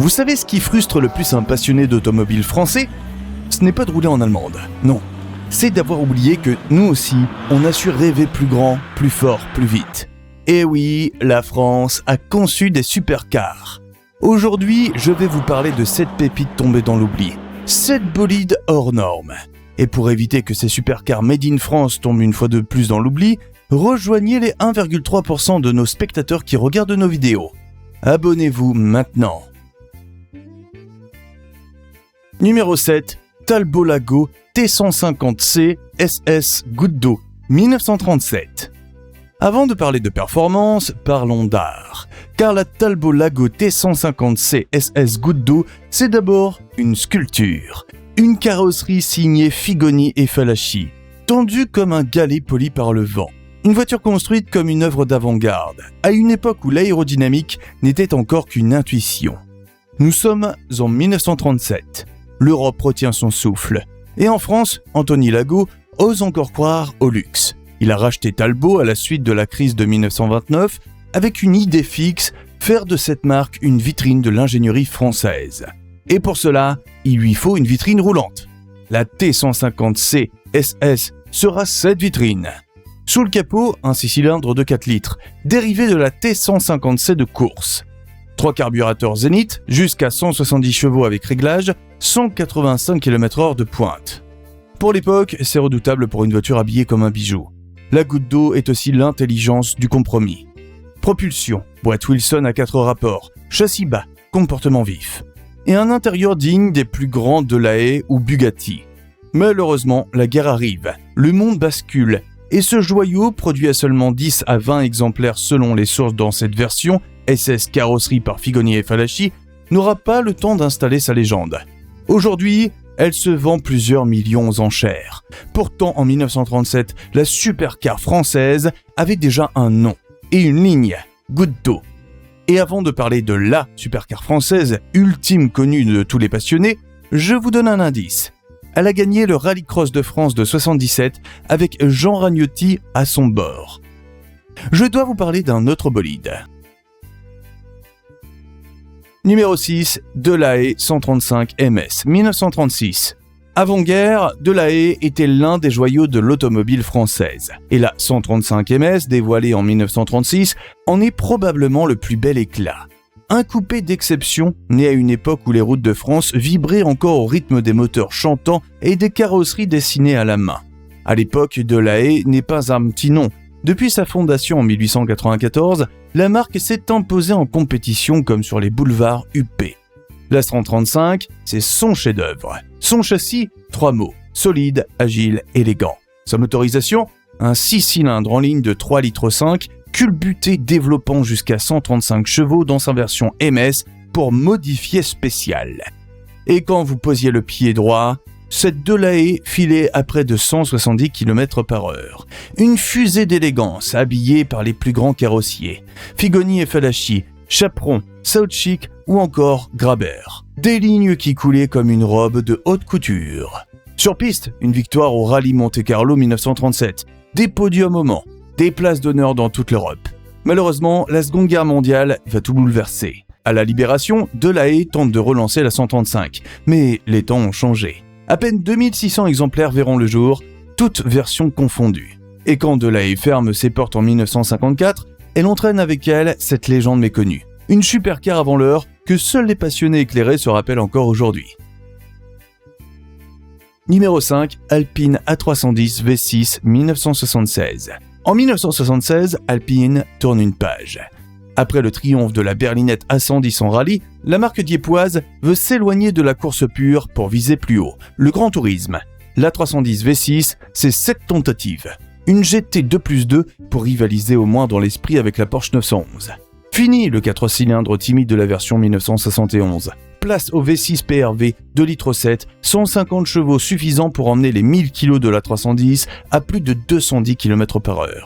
Vous savez ce qui frustre le plus un passionné d'automobile français ? Ce n'est pas de rouler en allemande, non. C'est d'avoir oublié que nous aussi, on a su rêver plus grand, plus fort, plus vite. Et oui, la France a conçu des supercars. Aujourd'hui, je vais vous parler de 7 pépites tombées dans l'oubli. 7 bolides hors normes. Et pour éviter que ces supercars made in France tombent une fois de plus dans l'oubli, rejoignez les 1,3% de nos spectateurs qui regardent nos vidéos. Abonnez-vous maintenant. Numéro 7, Talbot Lago T150C SS Goutte d'eau, 1937. Avant de parler de performance, parlons d'art. Car la Talbot Lago T150C SS Goutte d'eau, c'est d'abord une sculpture. Une carrosserie signée Figoni et Fallaci, tendue comme un galet poli par le vent. Une voiture construite comme une œuvre d'avant-garde, à une époque où l'aérodynamique n'était encore qu'une intuition. Nous sommes en 1937. L'Europe retient son souffle. Et en France, Anthony Lago ose encore croire au luxe. Il a racheté Talbot à la suite de la crise de 1929 avec une idée fixe, faire de cette marque une vitrine de l'ingénierie française. Et pour cela, il lui faut une vitrine roulante. La T150C SS sera cette vitrine. Sous le capot, un 6 cylindres de 4 litres, dérivé de la T150C de course. 3 carburateurs Zénith, jusqu'à 170 chevaux avec réglage, 185 km/h de pointe. Pour l'époque, c'est redoutable pour une voiture habillée comme un bijou. La goutte d'eau est aussi l'intelligence du compromis. Propulsion, boîte Wilson à 4 rapports, châssis bas, comportement vif. Et un intérieur digne des plus grands Delahaye ou Bugatti. Malheureusement, la guerre arrive, le monde bascule, et ce joyau, produit à seulement 10 à 20 exemplaires selon les sources dans cette version, SS carrosserie par Figoni et Fallaci, n'aura pas le temps d'installer sa légende. Aujourd'hui, elle se vend plusieurs millions aux enchères. Pourtant, en 1937, la supercar française avait déjà un nom et une ligne, Goutte d'eau. Et avant de parler de la supercar française, ultime connue de tous les passionnés, je vous donne un indice. Elle a gagné le Rallycross de France de 77 avec Jean Ragnotti à son bord. Je dois vous parler d'un autre bolide. Numéro 6, Delahaye 135 MS, 1936. Avant-guerre, Delahaye était l'un des joyaux de l'automobile française. Et la 135 MS, dévoilée en 1936, en est probablement le plus bel éclat. Un coupé d'exception, né à une époque où les routes de France vibraient encore au rythme des moteurs chantants et des carrosseries dessinées à la main. À l'époque, Delahaye n'est pas un petit nom. Depuis sa fondation en 1894, la marque s'est imposée en compétition comme sur les boulevards huppés. La 135, c'est son chef-d'œuvre. Son châssis, 3 mots, solide, agile, élégant. Sa motorisation, un 6 cylindres en ligne de 3,5 litres, culbuté développant jusqu'à 135 chevaux dans sa version MS pour modifier spécial. Et quand vous posiez le pied droit, cette Delahaye filait à près de 170 km/h. Une fusée d'élégance habillée par les plus grands carrossiers. Figoni et Fallaci, Chaperon, Southchick ou encore Grabber. Des lignes qui coulaient comme une robe de haute couture. Sur piste, une victoire au Rallye Monte-Carlo 1937. Des podiums au Mans. Des places d'honneur dans toute l'Europe. Malheureusement, la Seconde Guerre mondiale va tout bouleverser. À la Libération, Delahaye tente de relancer la 135, mais les temps ont changé. À peine 2600 exemplaires verront le jour, toutes versions confondues. Et quand Delahaye ferme ses portes en 1954, elle entraîne avec elle cette légende méconnue. Une supercar avant l'heure que seuls les passionnés éclairés se rappellent encore aujourd'hui. Numéro 5, Alpine A310 V6 1976. En 1976, Alpine tourne une page. Après le triomphe de la berlinette A110 en rallye, la marque diepoise veut s'éloigner de la course pure pour viser plus haut, le grand tourisme. L'A310 V6, c'est 7 tentatives. Une GT 2+2 pour rivaliser au moins dans l'esprit avec la Porsche 911. Fini le 4 cylindres timide de la version 1971. Place au V6 PRV 2,7 litres, 150 chevaux suffisants pour emmener les 1000 kg de l'A310 à plus de 210 km/h.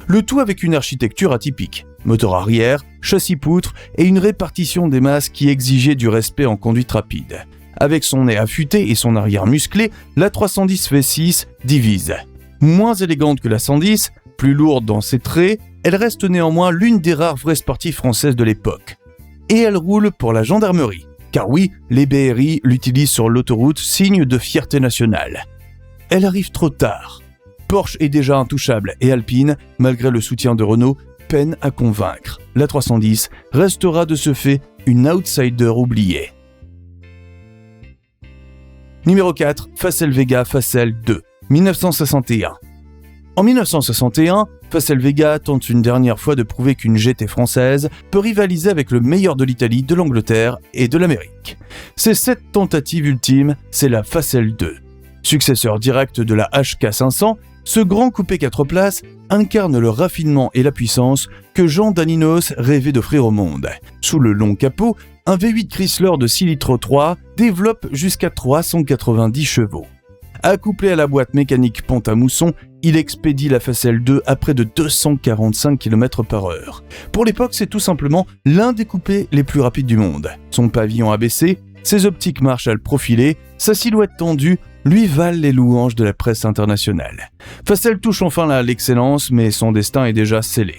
Le tout avec une architecture atypique. Moteur arrière, châssis poutre et une répartition des masses qui exigeait du respect en conduite rapide. Avec son nez affûté et son arrière musclé, l'A310 V6 divise. Moins élégante que la 110, plus lourde dans ses traits, elle reste néanmoins l'une des rares vraies sportives françaises de l'époque. Et elle roule pour la gendarmerie. Car oui, les BRI l'utilisent sur l'autoroute, signe de fierté nationale. Elle arrive trop tard. Porsche est déjà intouchable et Alpine, malgré le soutien de Renault, peine à convaincre. La 310 restera de ce fait une outsider oubliée. Numéro 4, Facel Vega Facel 2, 1961. En 1961, Facel Vega tente une dernière fois de prouver qu'une GT française peut rivaliser avec le meilleur de l'Italie, de l'Angleterre et de l'Amérique. C'est cette tentative ultime, c'est la Facel 2. Successeur direct de la HK500, ce grand coupé 4 places incarne le raffinement et la puissance que Jean Daninos rêvait d'offrir au monde. Sous le long capot, un V8 Chrysler de 6 litres 3 développe jusqu'à 390 chevaux. Accouplé à la boîte mécanique Pont-à-Mousson, il expédie la Facel 2 à près de 245 km/h. Pour l'époque, c'est tout simplement l'un des coupés les plus rapides du monde. Son pavillon abaissé, ses optiques Marshall profilées, sa silhouette tendue lui valent les louanges de la presse internationale. Facel touche enfin à l'excellence, mais son destin est déjà scellé.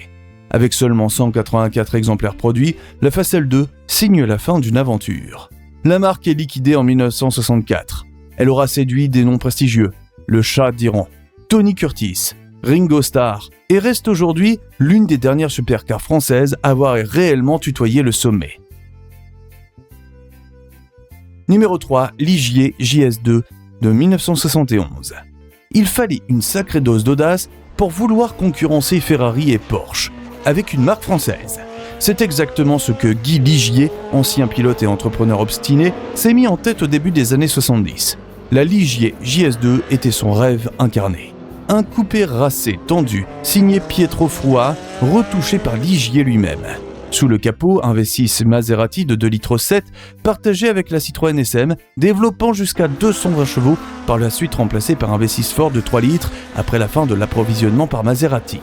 Avec seulement 184 exemplaires produits, la Facel 2 signe la fin d'une aventure. La marque est liquidée en 1964. Elle aura séduit des noms prestigieux, le Shah d'Iran, Tony Curtis, Ringo Starr, et reste aujourd'hui l'une des dernières supercars françaises à avoir réellement tutoyé le sommet. Numéro 3, Ligier JS2 de 1971. Il fallait une sacrée dose d'audace pour vouloir concurrencer Ferrari et Porsche, avec une marque française. C'est exactement ce que Guy Ligier, ancien pilote et entrepreneur obstiné, s'est mis en tête au début des années 70. La Ligier JS2 était son rêve incarné. Un coupé racé, tendu, signé Pietro Frua, retouché par Ligier lui-même. Sous le capot, un V6 Maserati de 2 litres 7, partagé avec la Citroën SM, développant jusqu'à 220 chevaux, par la suite remplacé par un V6 Ford de 3 litres après la fin de l'approvisionnement par Maserati.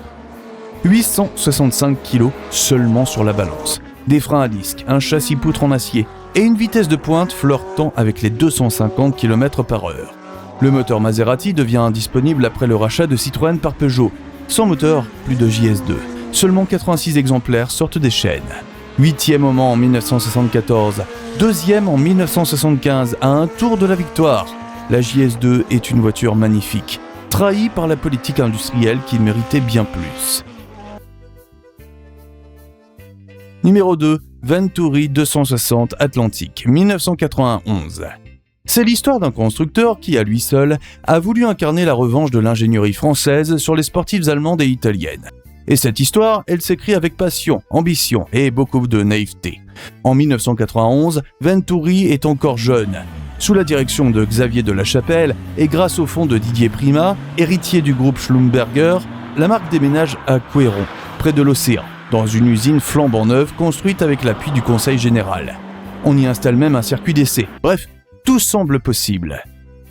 865 kg seulement sur la balance, des freins à disque, un châssis poutre en acier et une vitesse de pointe flirtant avec les 250 km/h. Le moteur Maserati devient indisponible après le rachat de Citroën par Peugeot. Sans moteur, plus de JS2. Seulement 86 exemplaires sortent des chaînes. 8e au Mans en 1974, 2e en 1975 à un tour de la victoire. La JS2 est une voiture magnifique, trahie par la politique industrielle qui méritait bien plus. Numéro 2, Venturi 260 Atlantique, 1991. C'est l'histoire d'un constructeur qui, à lui seul, a voulu incarner la revanche de l'ingénierie française sur les sportives allemandes et italiennes. Et cette histoire, elle s'écrit avec passion, ambition et beaucoup de naïveté. En 1991, Venturi est encore jeune. Sous la direction de Xavier de la Chapelle et grâce au fonds de Didier Prima, héritier du groupe Schlumberger, la marque déménage à Couéron, près de l'océan, dans une usine flambant neuve construite avec l'appui du Conseil général. On y installe même un circuit d'essai. Bref, tout semble possible.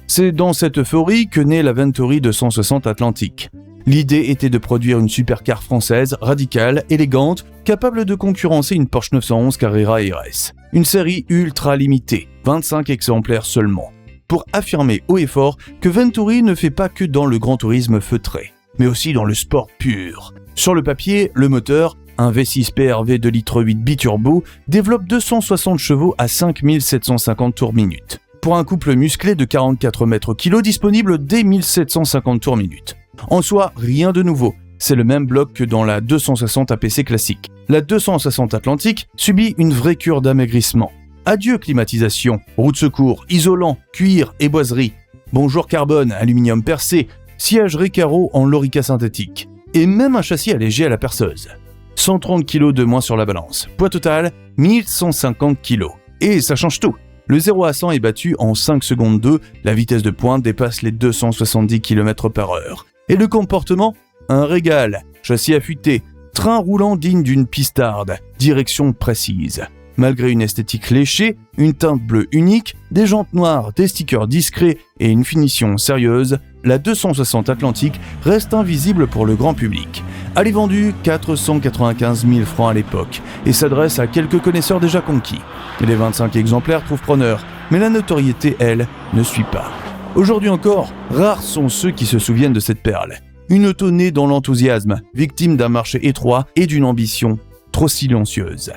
C'est dans cette euphorie que naît la Venturi 260 Atlantique. L'idée était de produire une supercar française, radicale, élégante, capable de concurrencer une Porsche 911 Carrera RS. Une série ultra limitée, 25 exemplaires seulement, pour affirmer haut et fort que Venturi ne fait pas que dans le grand tourisme feutré, mais aussi dans le sport pur. Sur le papier, le moteur, un V6 PRV 2 litres 8 biturbo, développe 260 chevaux à 5750 tours minute, pour un couple musclé de 44 mètres kg disponible dès 1750 tours minute. En soi, rien de nouveau, c'est le même bloc que dans la 260 APC classique. La 260 Atlantique subit une vraie cure d'amaigrissement. Adieu climatisation, roue de secours, isolant, cuir et boiserie. Bonjour carbone, aluminium percé, siège Recaro en lorica synthétique. Et même un châssis allégé à la perceuse. 130 kg de moins sur la balance. Poids total, 1150 kg. Et ça change tout. Le 0 à 100 est battu en 5 secondes 2, la vitesse de pointe dépasse les 270 km/h. Et le comportement, un régal, châssis affûté, train roulant digne d'une pistarde, direction précise. Malgré une esthétique léchée, une teinte bleue unique, des jantes noires, des stickers discrets et une finition sérieuse, la 260 Atlantique reste invisible pour le grand public. Elle est vendue 495 000 francs à l'époque et s'adresse à quelques connaisseurs déjà conquis. Les 25 exemplaires trouvent preneur, mais la notoriété, elle, ne suit pas. Aujourd'hui encore, rares sont ceux qui se souviennent de cette perle. Une auto née dans l'enthousiasme, victime d'un marché étroit et d'une ambition trop silencieuse.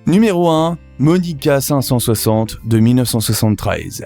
Numéro 1, Monica 560 de 1973.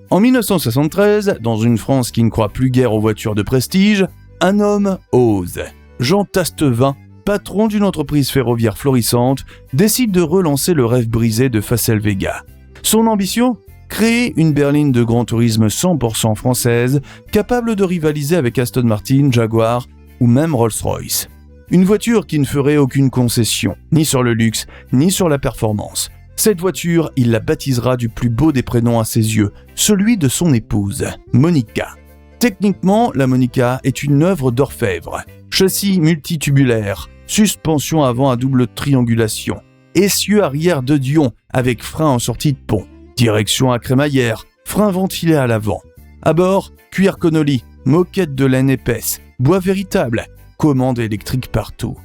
En 1973, dans une France qui ne croit plus guère aux voitures de prestige, un homme ose. Jean Tastevin, patron d'une entreprise ferroviaire florissante, décide de relancer le rêve brisé de Facel Vega. Son ambition ? Créer une berline de grand tourisme 100% française, capable de rivaliser avec Aston Martin, Jaguar ou même Rolls-Royce. Une voiture qui ne ferait aucune concession, ni sur le luxe, ni sur la performance. Cette voiture, il la baptisera du plus beau des prénoms à ses yeux, celui de son épouse, Monica. Techniquement, la Monica est une œuvre d'orfèvre. Châssis multitubulaire, suspension avant à double triangulation, essieu arrière de Dion avec frein en sortie de pont, direction à crémaillère, frein ventilé à l'avant. À bord, cuir Connolly, moquette de laine épaisse, bois véritable, commande électrique partout.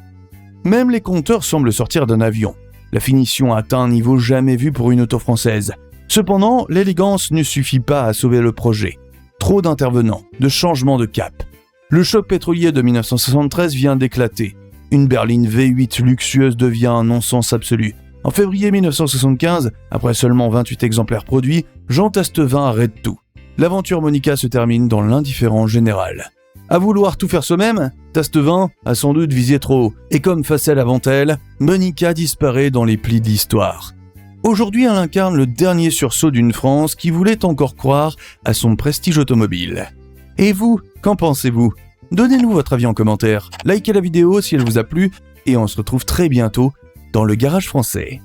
Même les compteurs semblent sortir d'un avion. La finition atteint un niveau jamais vu pour une auto française. Cependant, l'élégance ne suffit pas à sauver le projet. Trop d'intervenants, de changements de cap. Le choc pétrolier de 1973 vient d'éclater. Une berline V8 luxueuse devient un non-sens absolu. En février 1975, après seulement 28 exemplaires produits, Jean Tastevin arrête tout. L'aventure Monica se termine dans l'indifférence générale. À vouloir tout faire soi-même, Tastevin a sans doute visé trop haut, et comme Facel avant elle, Monica disparaît dans les plis de l'histoire. Aujourd'hui, elle incarne le dernier sursaut d'une France qui voulait encore croire à son prestige automobile. Et vous, qu'en pensez-vous ? Donnez-nous votre avis en commentaire, likez la vidéo si elle vous a plu, et on se retrouve très bientôt dans le Garage Français.